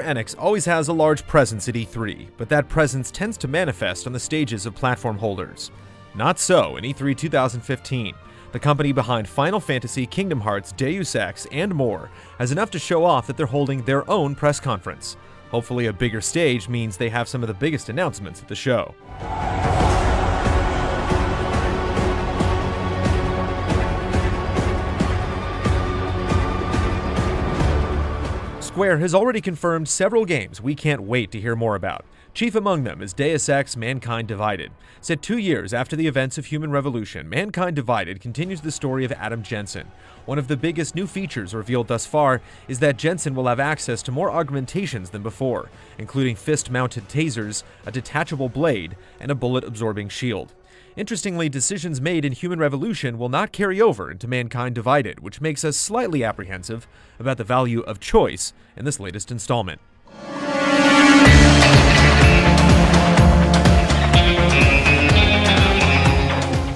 Square Enix always has a large presence at E3, but that presence tends to manifest on the stages of platform holders. Not so in E3 2015. The company behind Final Fantasy, Kingdom Hearts, Deus Ex, and more has enough to show off that they're holding their own press conference. Hopefully a bigger stage means they have some of the biggest announcements at the show. Square has already confirmed several games we can't wait to hear more about. Chief among them is Deus Ex: Mankind Divided. Set 2 years after the events of Human Revolution, Mankind Divided continues the story of Adam Jensen. One of the biggest new features revealed thus far is that Jensen will have access to more augmentations than before, including fist-mounted tasers, a detachable blade, and a bullet-absorbing shield. Interestingly, decisions made in Human Revolution will not carry over into Mankind Divided, which makes us slightly apprehensive about the value of choice in this latest installment.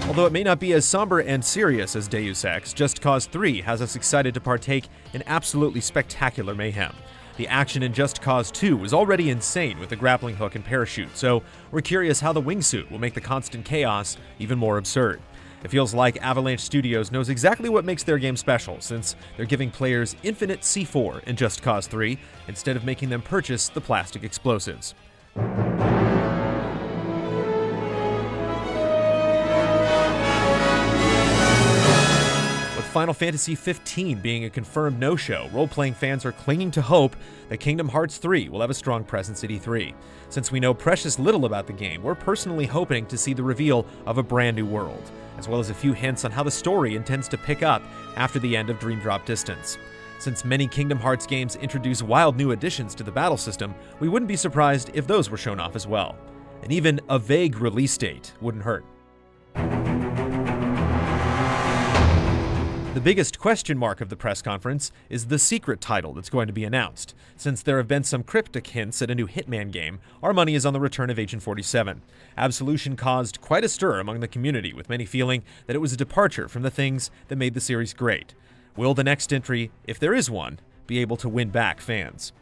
Although it may not be as somber and serious as Deus Ex, Just Cause 3 has us excited to partake in absolutely spectacular mayhem. The action in Just Cause 2 was already insane with the grappling hook and parachute, so we're curious how the wingsuit will make the constant chaos even more absurd. It feels like Avalanche Studios knows exactly what makes their game special, since they're giving players infinite C4 in Just Cause 3 instead of making them purchase the plastic explosives. Final Fantasy 15 being a confirmed no-show, role-playing fans are clinging to hope that Kingdom Hearts 3 will have a strong presence at E3. Since we know precious little about the game, we're personally hoping to see the reveal of a brand new world, as well as a few hints on how the story intends to pick up after the end of Dream Drop Distance. Since many Kingdom Hearts games introduce wild new additions to the battle system, we wouldn't be surprised if those were shown off as well. And even a vague release date wouldn't hurt. The biggest question mark of the press conference is the secret title that's going to be announced. Since there have been some cryptic hints at a new Hitman game, our money is on the return of Agent 47. Absolution caused quite a stir among the community, with many feeling that it was a departure from the things that made the series great. Will the next entry, if there is one, be able to win back fans?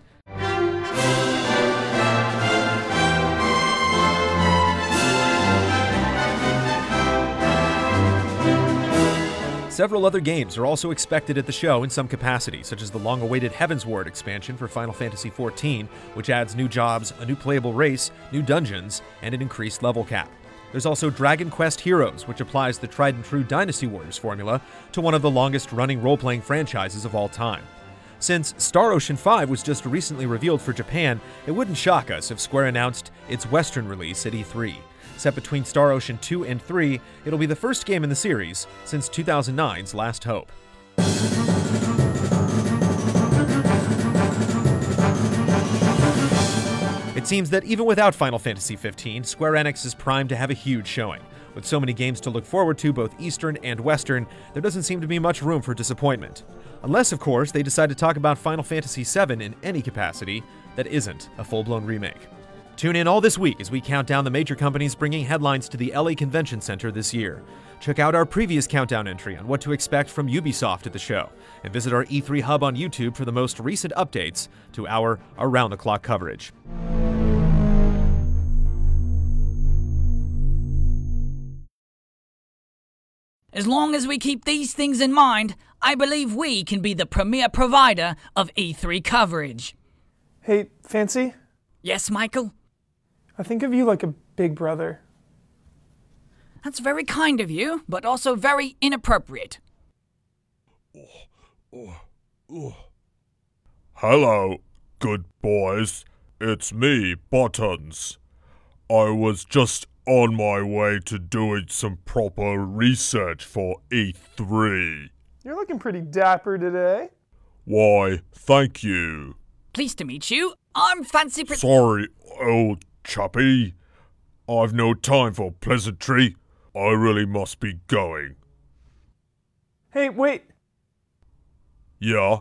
Several other games are also expected at the show in some capacity, such as the long-awaited Heavensward expansion for Final Fantasy XIV, which adds new jobs, a new playable race, new dungeons, and an increased level cap. There's also Dragon Quest Heroes, which applies the tried-and-true Dynasty Warriors formula to one of the longest-running role-playing franchises of all time. Since Star Ocean 5 was just recently revealed for Japan, it wouldn't shock us if Square announced its Western release at E3. Set between Star Ocean 2 and 3, it'll be the first game in the series since 2009's Last Hope. It seems that even without Final Fantasy XV, Square Enix is primed to have a huge showing. With so many games to look forward to, both Eastern and Western, there doesn't seem to be much room for disappointment. Unless, of course, they decide to talk about Final Fantasy VII in any capacity that isn't a full-blown remake. Tune in all this week as we count down the major companies bringing headlines to the LA Convention Center this year. Check out our previous countdown entry on what to expect from Ubisoft at the show, and visit our E3 Hub on YouTube for the most recent updates to our around-the-clock coverage. As long as we keep these things in mind, I believe we can be the premier provider of E3 coverage. Hey, Fancy? Yes, Michael? I think of you like a big brother. That's very kind of you, but also very inappropriate. Hello, good boys. It's me, Buttons. I was just on my way to doing some proper research for E3. You're looking pretty dapper today. Why, thank you. Pleased to meet you. I'm Fancy Sorry, old chappy. I've no time for pleasantry. I really must be going. Hey, wait. Yeah?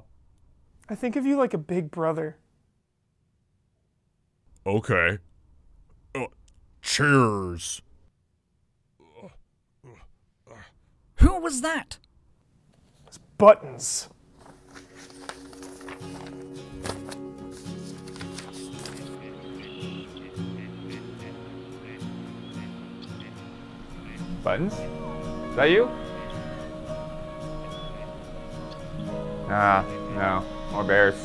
I think of you like a big brother. Okay. Cheers. Who was that? It's Buttons. Buttons? Is that you? Ah, no. More bears.